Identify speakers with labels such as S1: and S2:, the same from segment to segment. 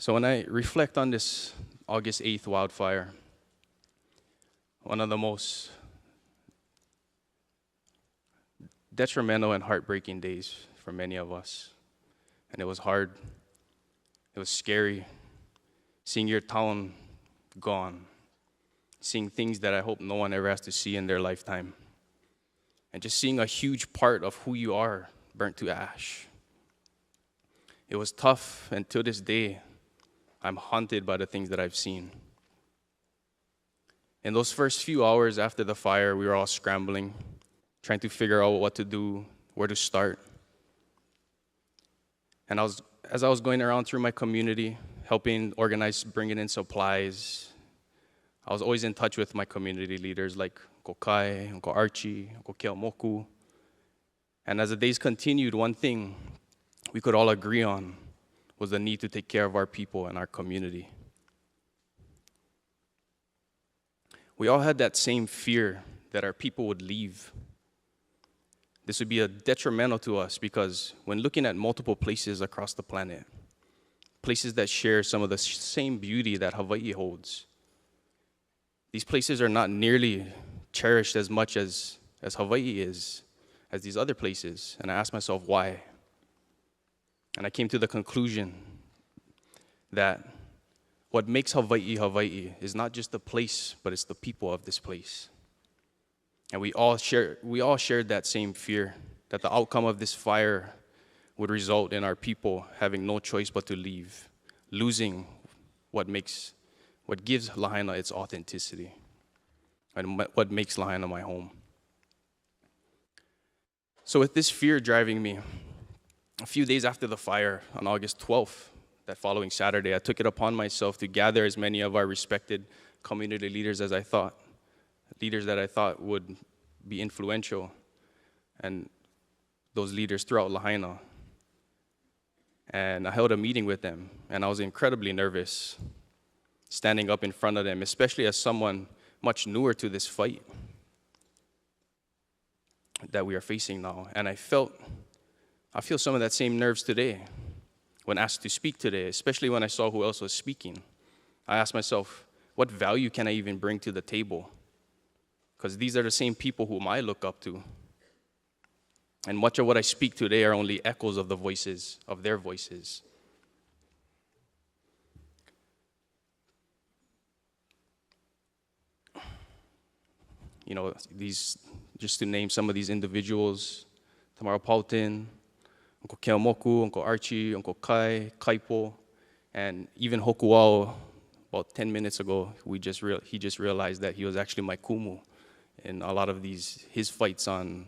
S1: So when I reflect on this August 8th wildfire, one of the most detrimental and heartbreaking days for many of us. And it was hard. It was scary. Seeing your town gone. Seeing things that I hope no one ever has to see in their lifetime. And just seeing a huge part of who you are burnt to ash. It was tough, and to this day, I'm haunted by the things that I've seen. In those first few hours after the fire, we were all scrambling, trying to figure out what to do, where to start. And as I was going around through my community, helping organize, bringing in supplies, I was always in touch with my community leaders like Uncle Kai, Uncle Archie, Uncle Keamoku. And as the days continued, one thing we could all agree on was the need to take care of our people and our community. We all had that same fear that our people would leave. This would be detrimental to us because when looking at multiple places across the planet, places that share some of the same beauty that Hawaii holds, these places are not nearly cherished as much as Hawaii is, as these other places. And I asked myself, why? And I came to the conclusion that what makes Hawaii Hawaii is not just the place, but it's the people of this place. And we all shared that same fear, that the outcome of this fire would result in our people having no choice but to leave, losing what gives Lahaina its authenticity, and what makes Lahaina my home. So with this fear driving me, a few days after the fire, on August 12th, that following Saturday, I took it upon myself to gather as many of our respected community leaders as I thought, leaders that I thought would be influential, and those leaders throughout Lahaina. And I held a meeting with them, and I was incredibly nervous standing up in front of them, especially as someone much newer to this fight that we are facing now. And I feel some of that same nerves today when asked to speak today, especially when I saw who else was speaking. I asked myself, what value can I even bring to the table? Because these are the same people whom I look up to. And much of what I speak today are only echoes of their voices. You know, just to name some of these individuals, Tamara Pautin, Uncle Keamoku, Uncle Archie, Uncle Kai, Kaipo, and even Hokuao, about 10 minutes ago, he just realized that he was actually my kumu in a lot of his fights on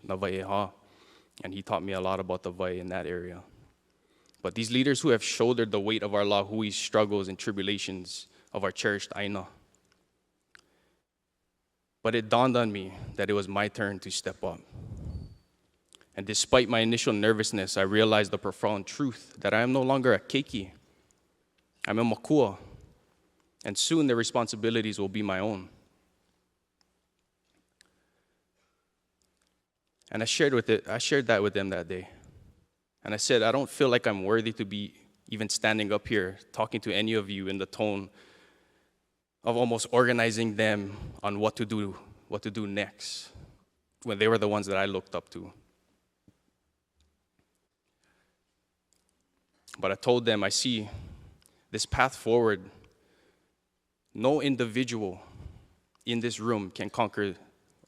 S1: Navai'eha, and he taught me a lot about the vai in that area. But these leaders who have shouldered the weight of our lahui struggles and tribulations of our cherished aina. But it dawned on me that it was my turn to step up. And despite my initial nervousness, I realized the profound truth that I am no longer a keiki. I'm a makua, and soon the responsibilities will be my own. And I shared that with them that day. And I said, I don't feel like I'm worthy to be even standing up here talking to any of you in the tone of almost organizing them on what to do next, when they were the ones that I looked up to. But I told them, I see this path forward. No individual in this room can conquer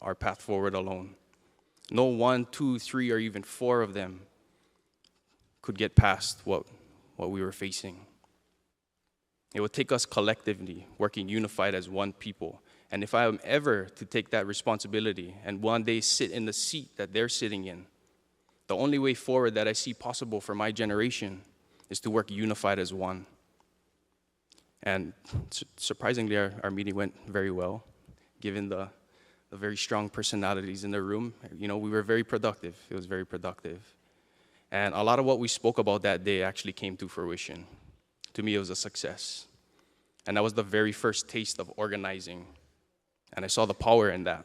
S1: our path forward alone. No 1, 2, 3, or even 4 of them could get past what we were facing. It would take us collectively, working unified as one people. And if I am ever to take that responsibility and one day sit in the seat that they're sitting in, the only way forward that I see possible for my generation is to work unified as one. And surprisingly, our meeting went very well, given the very strong personalities in the room. You know, we were very productive. It was very productive. And a lot of what we spoke about that day actually came to fruition. To me, it was a success. And that was the very first taste of organizing. And I saw the power in that.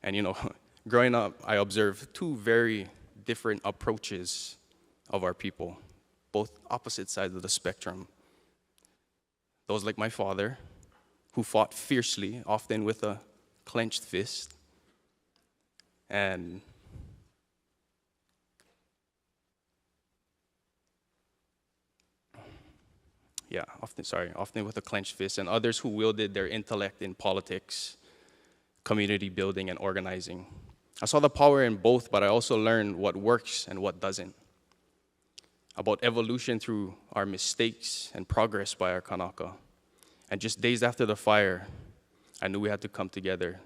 S1: And you know, growing up, I observed 2 very different approaches of our people. both opposite sides of the spectrum. Those like my father, who fought fiercely, often with a clenched fist, and often with a clenched fist, and others who wielded their intellect in politics, community building, and organizing. I saw the power in both, but I also learned what works and what doesn't. About evolution through our mistakes and progress by our Kanaka. And just days after the fire, I knew we had to come together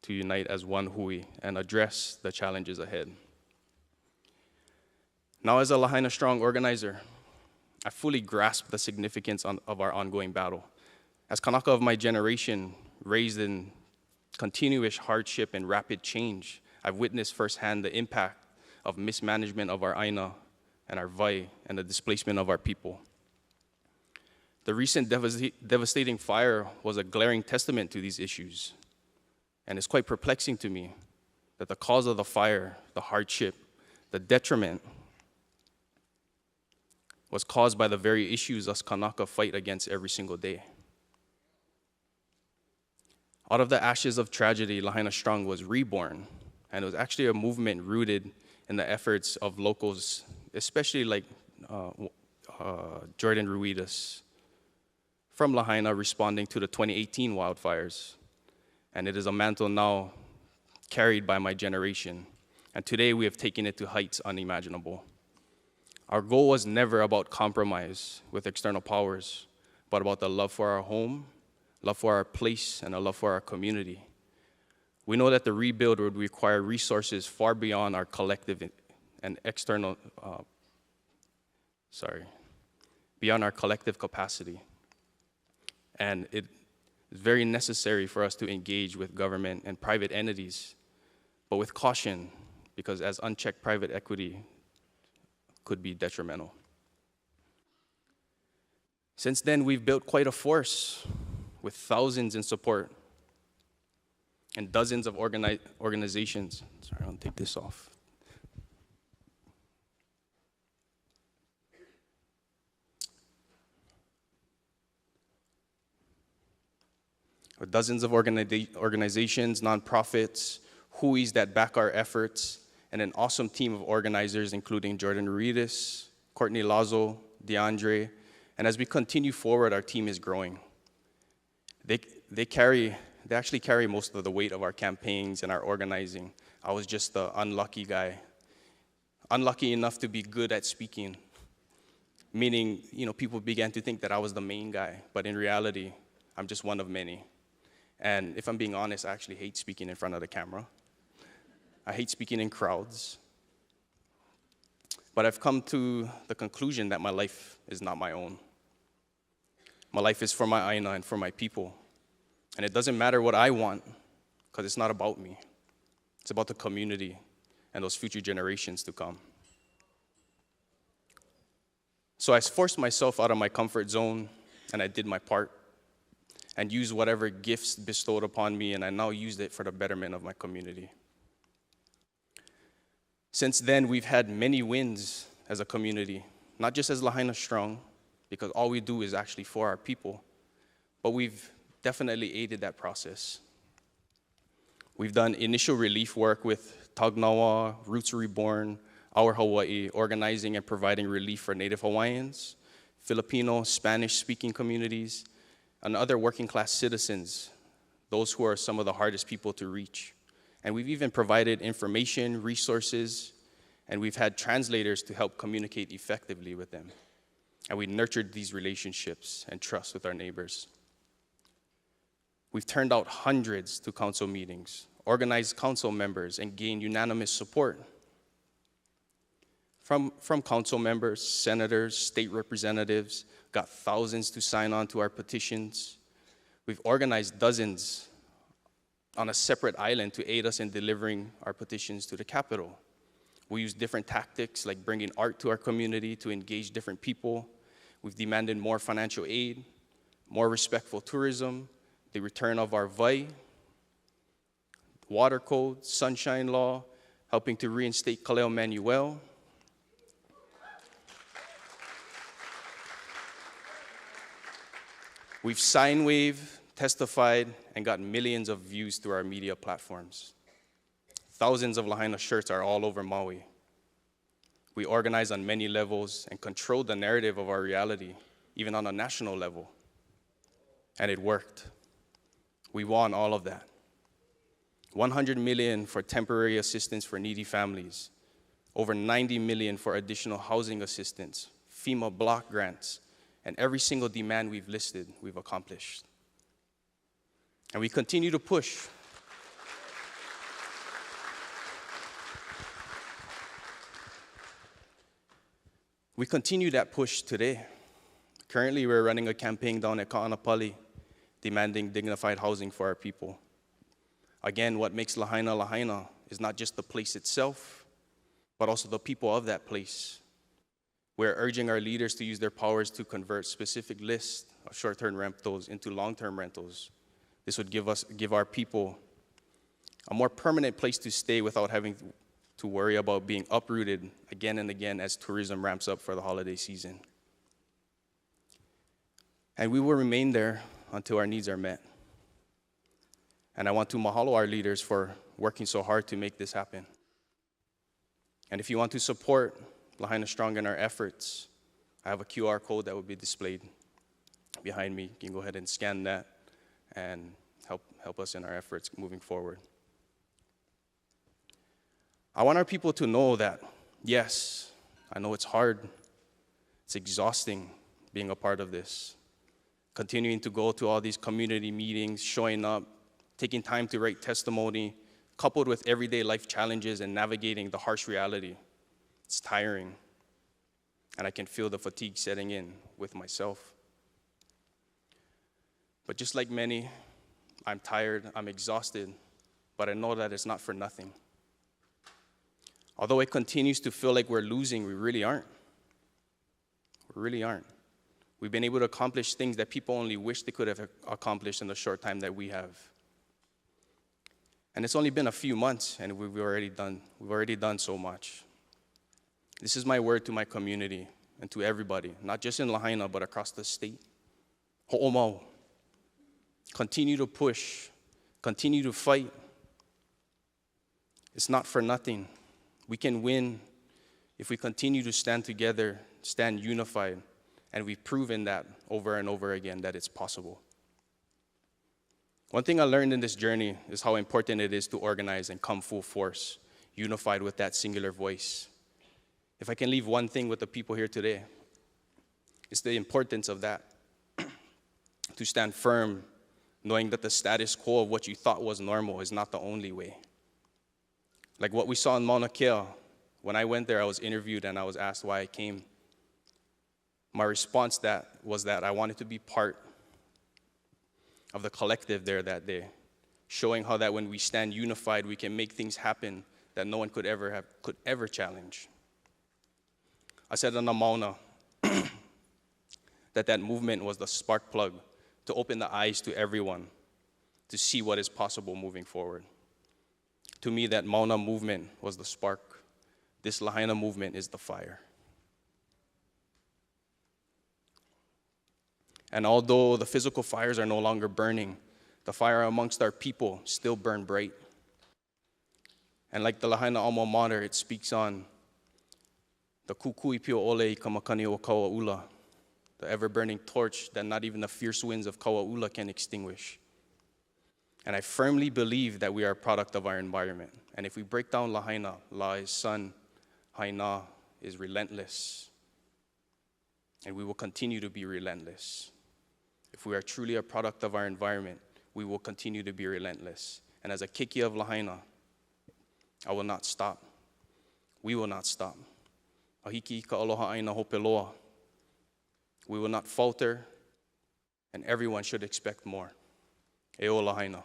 S1: to unite as one hui and address the challenges ahead. Now, as a Lahaina Strong organizer, I fully grasp the significance of our ongoing battle. As Kanaka of my generation, raised in continuous hardship and rapid change, I've witnessed firsthand the impact of mismanagement of our aina and our vai and the displacement of our people. The recent devastating fire was a glaring testament to these issues. And it's quite perplexing to me that the cause of the fire, the hardship, the detriment, was caused by the very issues us Kanaka fight against every single day. Out of the ashes of tragedy, Lahaina Strong was reborn, and it was actually a movement rooted in the efforts of locals, especially like Jordan Ruidas from Lahaina responding to the 2018 wildfires. And it is a mantle now carried by my generation. And today we have taken it to heights unimaginable. Our goal was never about compromise with external powers, but about the love for our home, love for our place, and a love for our community. We know that the rebuild would require resources far beyond our collective and external, beyond our collective capacity. And it is very necessary for us to engage with government and private entities, but with caution, because as unchecked private equity could be detrimental. Since then, we've built quite a force with thousands in support and dozens of organizations. Sorry, I'll take this off. With dozens of organizations, nonprofits, huis that back our efforts, and an awesome team of organizers, including Jordan Ruidas, Courtney Lazo, DeAndre, and as we continue forward, our team is growing. They actually carry most of the weight of our campaigns and our organizing. I was just the unlucky guy, unlucky enough to be good at speaking, meaning, people began to think that I was the main guy, but in reality, I'm just one of many. And if I'm being honest, I actually hate speaking in front of the camera. I hate speaking in crowds. But I've come to the conclusion that my life is not my own. My life is for my aina and for my people. And it doesn't matter what I want, because it's not about me. It's about the community and those future generations to come. So I forced myself out of my comfort zone, and I did my part, and used whatever gifts bestowed upon me, and I now used it for the betterment of my community. Since then, we've had many wins as a community, not just as Lahaina Strong, because all we do is actually for our people, but we've definitely aided that process. We've done initial relief work with Tagnawa, Roots Reborn, Our Hawaii, organizing and providing relief for Native Hawaiians, Filipino, Spanish-speaking communities, and other working-class citizens, those who are some of the hardest people to reach. And we've even provided information, resources, and we've had translators to help communicate effectively with them. And we nurtured these relationships and trust with our neighbors. We've turned out hundreds to council meetings, organized council members, and gained unanimous support from council members, senators, state representatives, got thousands to sign on to our petitions. We've organized dozens on a separate island to aid us in delivering our petitions to the Capitol. We use different tactics like bringing art to our community to engage different people. We've demanded more financial aid, more respectful tourism, the return of our vai, water code, sunshine law, helping to reinstate Kaleo Manuel. We've sine wave, testified, and got millions of views through our media platforms. Thousands of Lahaina shirts are all over Maui. We organize on many levels and control the narrative of our reality, even on a national level. And it worked. We won all of that. 100 million for temporary assistance for needy families, over 90 million for additional housing assistance, FEMA block grants, and every single demand we've listed, we've accomplished. And we continue to push. We continue that push today. Currently, we're running a campaign down at Ka'anapali, demanding dignified housing for our people. Again, what makes Lahaina Lahaina is not just the place itself, but also the people of that place. We're urging our leaders to use their powers to convert specific lists of short-term rentals into long-term rentals. This would give our people a more permanent place to stay without having to worry about being uprooted again and again as tourism ramps up for the holiday season. And we will remain there until our needs are met. And I want to mahalo our leaders for working so hard to make this happen. And if you want to support Lahaina Strong in our efforts, I have a QR code that will be displayed behind me. You can go ahead and scan that and help us in our efforts moving forward. I want our people to know that, yes, I know it's hard, it's exhausting being a part of this. Continuing to go to all these community meetings, showing up, taking time to write testimony, coupled with everyday life challenges and navigating the harsh reality. It's tiring, and I can feel the fatigue setting in with myself. But just like many, I'm tired, I'm exhausted, but I know that it's not for nothing. Although it continues to feel like we're losing, we really aren't. We really aren't. We've been able to accomplish things that people only wish they could have accomplished in the short time that we have. And it's only been a few months, and we've already done so much. This is my word to my community and to everybody, not just in Lahaina, but across the state. Ho'omau. Continue to push. Continue to fight. It's not for nothing. We can win if we continue to stand together, stand unified, and we've proven that over and over again that it's possible. One thing I learned in this journey is how important it is to organize and come full force, unified with that singular voice. If I can leave one thing with the people here today, it's the importance of that. To stand firm, knowing that the status quo of what you thought was normal is not the only way. Like what we saw in Mauna Kea, when I went there, I was interviewed and I was asked why I came. My response was that I wanted to be part of the collective there that day, showing how that when we stand unified, we can make things happen that no one could ever challenge. I said on the Mauna that movement was the spark plug to open the eyes to everyone to see what is possible moving forward. To me, that Mauna movement was the spark. This Lahaina movement is the fire. And although the physical fires are no longer burning, the fire amongst our people still burn bright. And like the Lahaina alma mater, it speaks on the kukui pio ole I kamakani o Kauaula, the ever-burning torch that not even the fierce winds of Kauaula can extinguish. And I firmly believe that we are a product of our environment. And if we break down Lahaina, La is sun, Haina is relentless. And we will continue to be relentless. If we are truly a product of our environment, we will continue to be relentless. And as a Keiki of Lahaina, I will not stop. We will not stop. Ahiki ka aloha aina hopeloa. We will not falter, and everyone should expect more. E o Lahaina.